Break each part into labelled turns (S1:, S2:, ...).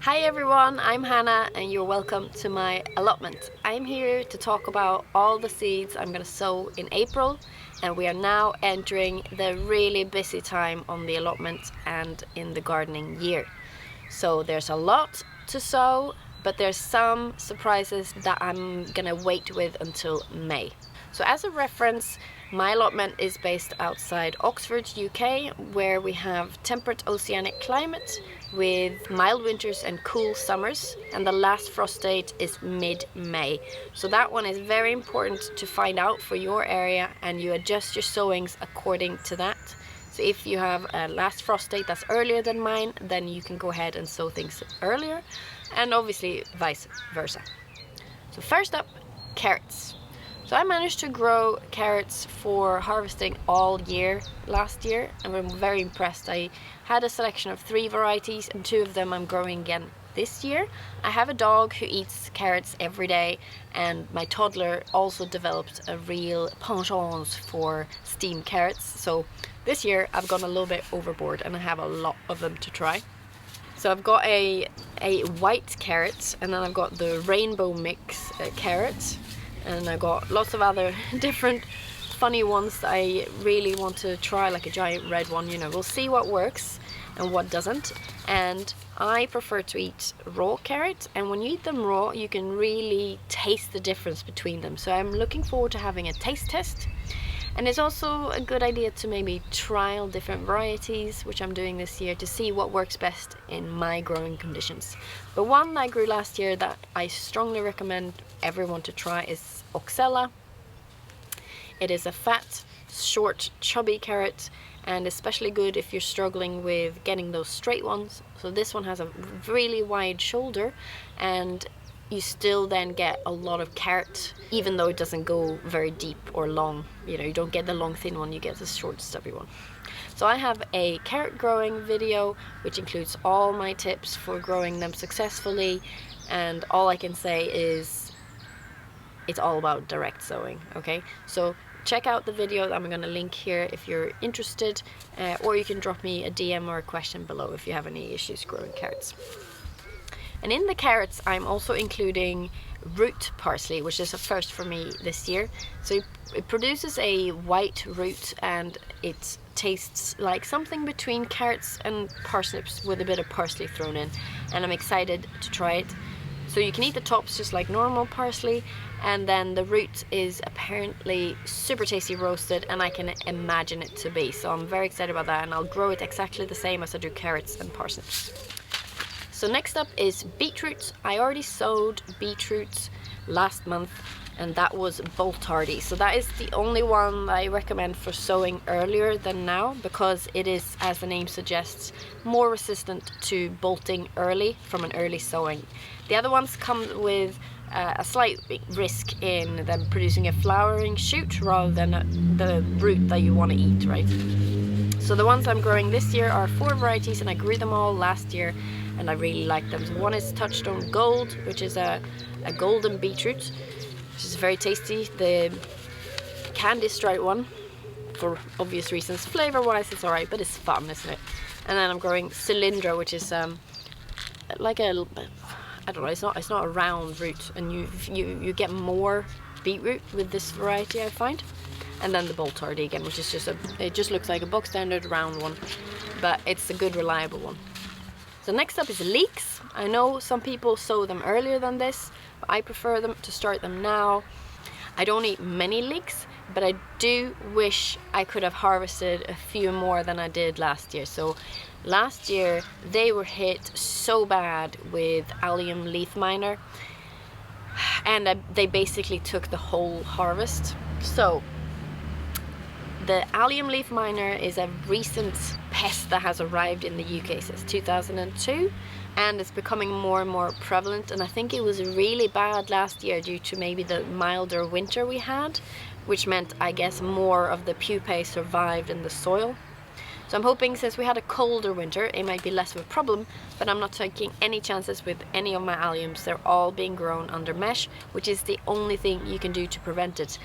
S1: Hi everyone, I'm Hanna and you're welcome to my allotment. I'm here to talk about all the seeds I'm going to sow in April, and we are now entering the really busy time on the allotment and in the gardening year. So there's a lot to sow, but there's some surprises that I'm gonna wait with until May. So as a reference, my allotment is based outside Oxford, UK, where we have temperate oceanic climate with mild winters and cool summers, and the last frost date is mid-May. So that one is very important to find out for your area, and you adjust your sowings according to that. So if you have a last frost date that's earlier than mine, then you can go ahead and sow things earlier, and obviously vice versa. So first up, carrots. So I managed to grow carrots for harvesting all year last year, and I'm very impressed. I had a selection of 3 varieties and 2 of them I'm growing again this year. I have a dog who eats carrots every day, and my toddler also developed a real penchant for steamed carrots. So this year I've gone a little bit overboard and I have a lot of them to try. So I've got a white carrot, and then I've got the rainbow mix carrot, and I've got lots of other different funny ones that I really want to try, like a giant red one. You know, we'll see what works and what doesn't. And I prefer to eat raw carrots, and when you eat them raw you can really taste the difference between them. So I'm looking forward to having a taste test. And it's also a good idea to maybe trial different varieties, which I'm doing this year, to see what works best in my growing conditions. But one I grew last year that I strongly recommend everyone to try is Oxella. It is a fat, short, chubby carrot, and especially good if you're struggling with getting those straight ones. So this one has a really wide shoulder, and you still then get a lot of carrot, even though it doesn't go very deep or long. You know, you don't get the long thin one, you get the short stubby one. So I have a carrot growing video which includes all my tips for growing them successfully, and all I can say is it's all about direct sowing. Okay, so check out the video that I'm going to link here if you're interested, or you can drop me a DM or a question below if you have any issues growing carrots. And in the carrots I'm also including root parsley, which is a first for me this year. So it produces a white root, and it tastes like something between carrots and parsnips with a bit of parsley thrown in, and I'm excited to try it. So you can eat the tops just like normal parsley, and then the root is apparently super tasty roasted, and I can imagine it to be. So I'm very excited about that, and I'll grow it exactly the same as I do carrots and parsnips. So next up is beetroot. I already sowed beetroot last month, and that was bolt hardy. So that is the only one I recommend for sowing earlier than now, because it is, as the name suggests, more resistant to bolting early from an early sowing. The other ones come with a slight risk in them producing a flowering shoot rather than the root that you want to eat, right? So the ones I'm growing this year are 4 varieties, and I grew them all last year, and I really like them. So one is Touchstone Gold, which is a golden beetroot, which is very tasty. The candy stripe one, for obvious reasons. Flavor wise it's alright, but it's fun, isn't it? And then I'm growing Cylindra, which is like a, I don't know, it's not a round root, and you get more beetroot with this variety, I find. And then the bolt hardy again, which is it just looks like a box standard round one, but it's a good reliable one. So next up is leeks. I know some people sow them earlier than this, but I prefer them to start them now. I don't eat many leeks, but I do wish I could have harvested a few more than I did last year. So last year they were hit so bad with allium leaf miner, and they basically took the whole harvest. So the allium leaf miner is a recent pest that has arrived in the UK since 2002, and it's becoming more and more prevalent, and I think it was really bad last year due to maybe the milder winter we had, which meant, I guess, more of the pupae survived in the soil. So I'm hoping, since we had a colder winter, it might be less of a problem, but I'm not taking any chances with any of my alliums. They're all being grown under mesh, which is the only thing you can do to prevent it.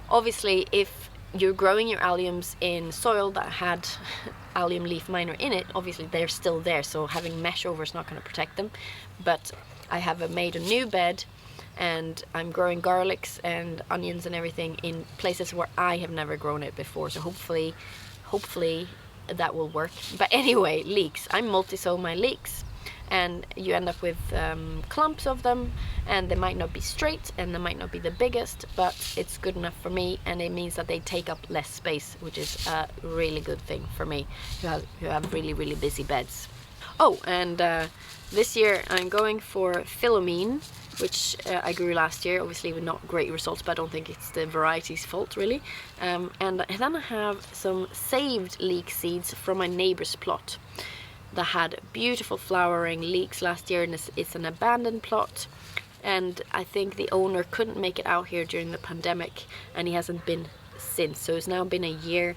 S1: Obviously, if you're growing your alliums in soil that had allium leaf miner in it, obviously they're still there, so having mesh over is not going to protect them. But I have made a new bed, and I'm growing garlics and onions and everything in places where I have never grown it before, so hopefully that will work. But anyway, leeks. I multi-sow my leeks, and you end up with clumps of them, and they might not be straight and they might not be the biggest, but it's good enough for me, and it means that they take up less space, which is a really good thing for me who have really busy beds. Oh, and this year I'm going for philomene, which I grew last year, obviously with not great results, but I don't think it's the variety's fault really. And then I have some saved leek seeds from my neighbor's plot that had beautiful flowering leeks last year, and it's an abandoned plot, and I think the owner couldn't make it out here during the pandemic, and he hasn't been since, so it's now been a year.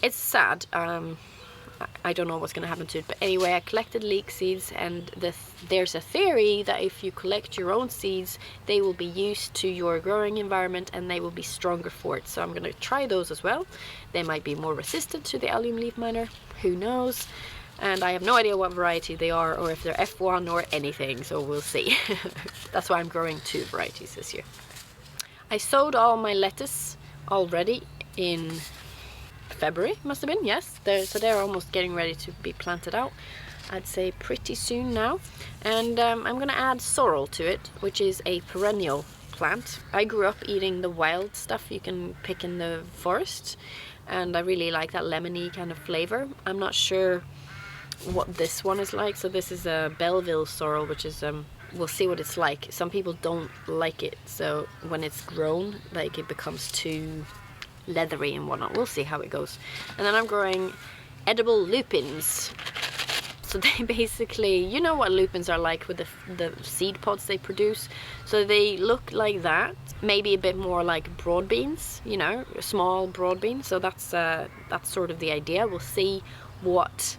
S1: It's sad. I don't know what's going to happen to it, but anyway, I collected leek seeds, and there's a theory that if you collect your own seeds, they will be used to your growing environment and they will be stronger for it. So I'm going to try those as well. They might be more resistant to the allium leaf miner, who knows? And I have no idea what variety they are, or if they're F1 or anything, so we'll see. That's why I'm growing 2 varieties this year. I sowed all my lettuce already in February, must have been, yes. So they're almost getting ready to be planted out, I'd say pretty soon now. And I'm going to add sorrel to it, which is a perennial plant. I grew up eating the wild stuff you can pick in the forest, and I really like that lemony kind of flavor. I'm not sure what this one is like. So this is a Belleville sorrel, which is we'll see what it's like. Some people don't like it, so when it's grown, like, it becomes too leathery and whatnot. We'll see how it goes. And then I'm growing edible lupins. So they basically, you know what lupins are like with the seed pods they produce. So they look like that, maybe a bit more like broad beans, you know, small broad beans. So that's sort of the idea. We'll see what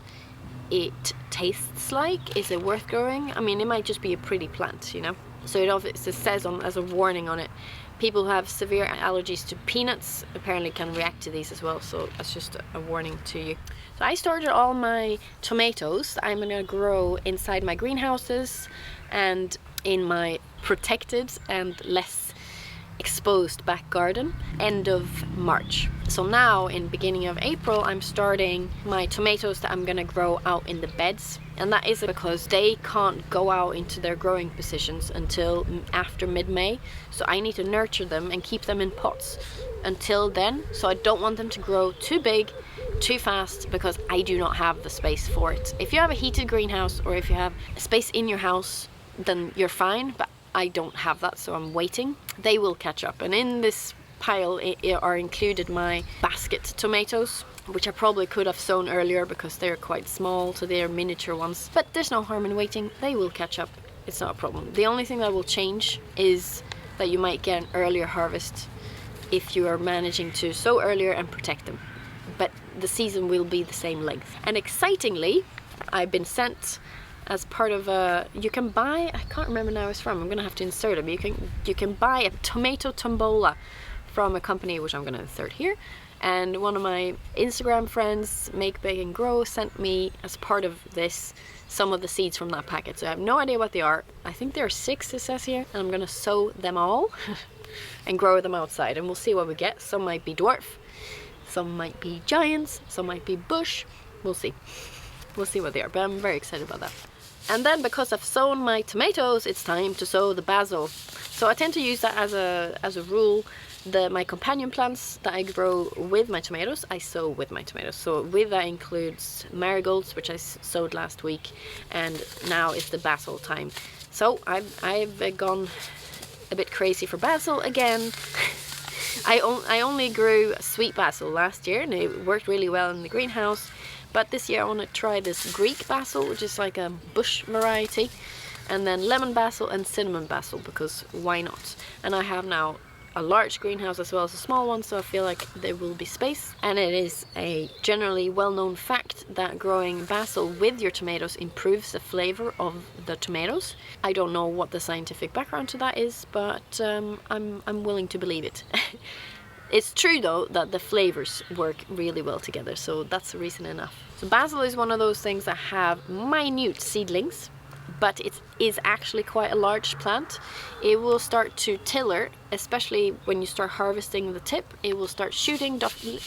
S1: it tastes like. Is it worth growing? I mean, it might just be a pretty plant, you know. So it says as a warning on it, people who have severe allergies to peanuts apparently can react to these as well, so that's just a warning to you. So I started all my tomatoes I'm gonna grow inside my greenhouses and in my protected and less exposed back garden end of March. So now in beginning of April I'm starting my tomatoes that I'm gonna grow out in the beds, and that is because they can't go out into their growing positions until after mid-May, so I need to nurture them and keep them in pots until then. So I don't want them to grow too big too fast because I do not have the space for it. If you have a heated greenhouse or if you have space in your house, then you're fine, but I don't have that, so I'm waiting. They will catch up, and in this pile are included my basket tomatoes, which I probably could have sown earlier because they're quite small, so they're miniature ones. But there's no harm in waiting, they will catch up, it's not a problem. The only thing that will change is that you might get an earlier harvest if you are managing to sow earlier and protect them. But the season will be the same length. And excitingly, I've been sent as part of a, you can buy, I can't remember now where it's from, I'm gonna have to insert it, but you can buy a tomato tombola from a company which I'm gonna insert here. And one of my Instagram friends, Make Bake and Grow, sent me as part of this some of the seeds from that packet. So I have no idea what they are. I think there are 6, it says here, and I'm gonna sow them all and grow them outside, and we'll see what we get. Some might be dwarf, some might be giants, some might be bush. We'll see. We'll see what they are, but I'm very excited about that. And then because I've sown my tomatoes, it's time to sow the basil. So I tend to use that as a rule. My companion plants that I grow with my tomatoes, I sow with my tomatoes. So with that includes marigolds, which I sowed last week, and now it's the basil time. So I've gone a bit crazy for basil again. I only grew sweet basil last year, and it worked really well in the greenhouse. But this year I want to try this Greek basil, which is like a bush variety, and then lemon basil and cinnamon basil, because why not? And I have now a large greenhouse as well as a small one, so I feel like there will be space. And it is a generally well-known fact that growing basil with your tomatoes improves the flavor of the tomatoes. I don't know what the scientific background to that is, but I'm willing to believe it. It's true though that the flavors work really well together, so that's reason enough. So basil is one of those things that have minute seedlings, but it is actually quite a large plant. It will start to tiller, especially when you start harvesting the tip. It will start shooting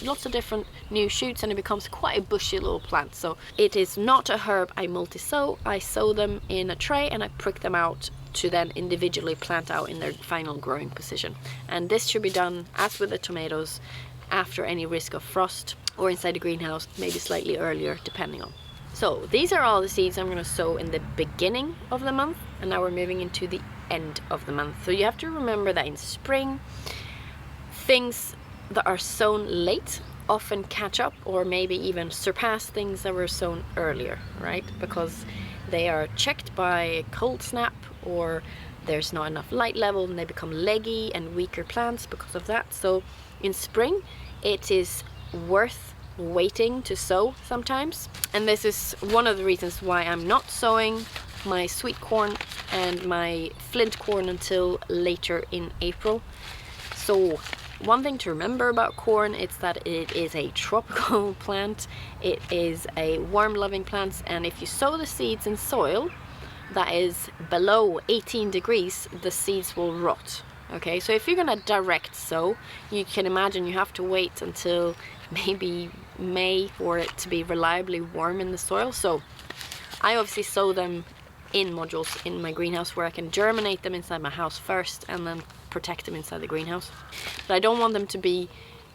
S1: lots of different new shoots, and it becomes quite a bushy little plant. So it is not a herb I multi-sow. I sow them in a tray and I prick them out to then individually plant out in their final growing position. And this should be done, as with the tomatoes, after any risk of frost, or inside the greenhouse, maybe slightly earlier, depending on. So these are all the seeds I'm going to sow in the beginning of the month, and now we're moving into the end of the month. So you have to remember that in spring, things that are sown late often catch up or maybe even surpass things that were sown earlier, right? Because they are checked by cold snap, or there's not enough light level, and they become leggy and weaker plants because of that. So in spring, it is worth waiting to sow sometimes, and this is one of the reasons why I'm not sowing my sweet corn and my flint corn until later in April. So one thing to remember about corn is that it is a tropical plant. It is a warm loving plant, and if you sow the seeds in soil that is below 18 degrees, the seeds will rot. Okay, so if you're gonna direct sow, you can imagine you have to wait until maybe May for it to be reliably warm in the soil. So I obviously sow them in modules in my greenhouse, where I can germinate them inside my house first and then protect them inside the greenhouse. But I don't want them to be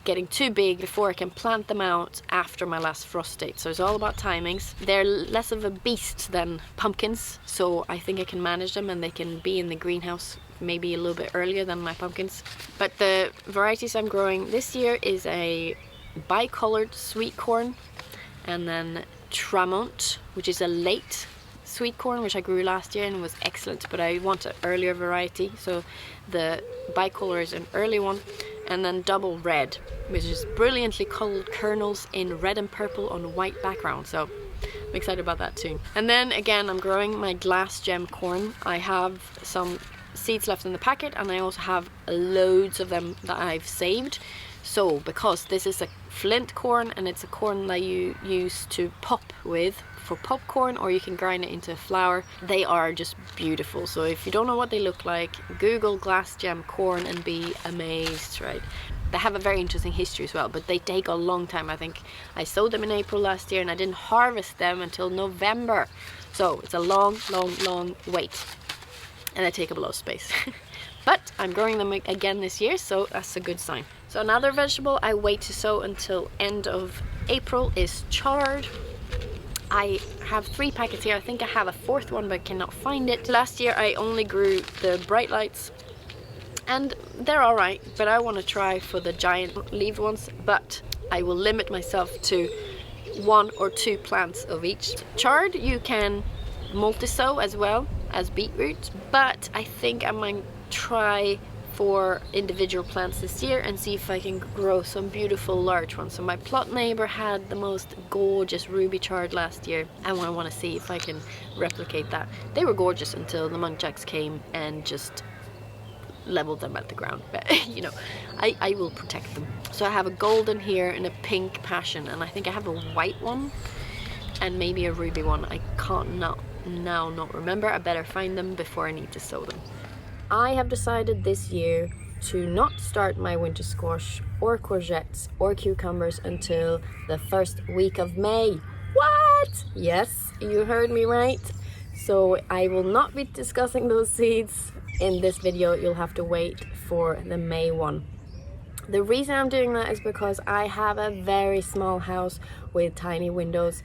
S1: getting too big before I can plant them out after my last frost date. So it's all about timings. They're less of a beast than pumpkins, so I think I can manage them, and they can be in the greenhouse maybe a little bit earlier than my pumpkins. But the varieties I'm growing this year is a bicolored sweet corn, and then Tramont, which is a late sweet corn, which I grew last year and was excellent, but I want an earlier variety, so the bicolor is an early one. And then double red, which is brilliantly colored kernels in red and purple on white background, so I'm excited about that too. And then again, I'm growing my glass gem corn. I have some seeds left in the packet, and I also have loads of them that I've saved. So because this is a flint corn, and it's a corn that you use to pop with for popcorn, or you can grind it into flour, they are just beautiful. So if you don't know what they look like, Google glass gem corn and be amazed, right? They have a very interesting history as well, but they take a long time. I think I sowed them in April last year, and I didn't harvest them until November. So it's a long wait, and they take up a lot of space. But I'm growing them again this year, so that's a good sign. So another vegetable I wait to sow until end of April is chard. I have 3 packets here. I think I have a 4th one, but cannot find it. Last year I only grew the bright lights, and they're alright, but I want to try for the giant leaved ones, but I will limit myself to 1 or 2 plants of each. Chard you can multi-sow as well as beetroot, but I think I might try for individual plants this year and see if I can grow some beautiful large ones. So my plot neighbor had the most gorgeous ruby chard last year, and I want to see if I can replicate that. They were gorgeous until the muntjacs came and just leveled them at the ground, but you know, I will protect them. So I have a golden here and a pink passion, and I think I have a white one and maybe a ruby one. I can't not remember. I better find them before I need to sow them. I have decided this year to not start my winter squash or courgettes or cucumbers until the first week of May. What? Yes, you heard me right. So I will not be discussing those seeds in this video. You'll have to wait for the May one. The reason I'm doing that is because I have a very small house with tiny windows,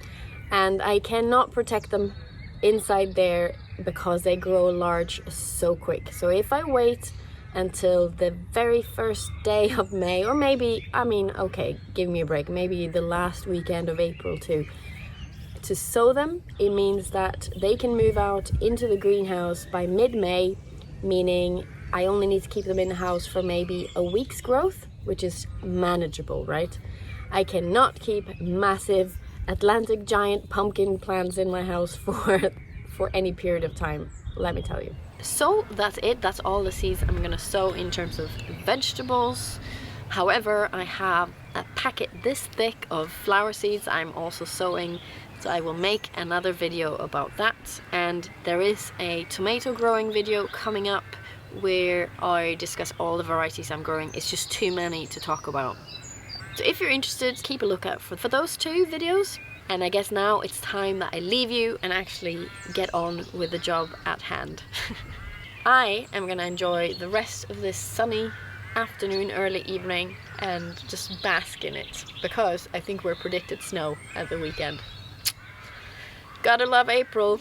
S1: and I cannot protect them inside there because they grow large so quick. So if I wait until the very first day of May, or maybe, I mean, okay, give me a break, maybe the last weekend of April too, to sow them, it means that they can move out into the greenhouse by mid-May, meaning I only need to keep them in the house for maybe a week's growth, which is manageable, right? I cannot keep massive Atlantic giant pumpkin plants in my house for any period of time, let me tell you. So that's it. That's all the seeds I'm gonna sow in terms of vegetables. However, I have a packet this thick of flower seeds I'm also sowing, so I will make another video about that. And there is a tomato growing video coming up where I discuss all the varieties I'm growing. It's just too many to talk about. So if you're interested, keep a lookout for those two videos. And I guess now it's time that I leave you and actually get on with the job at hand. I am gonna enjoy the rest of this sunny afternoon, early evening, and just bask in it, because I think we're predicted snow at the weekend. Gotta love April.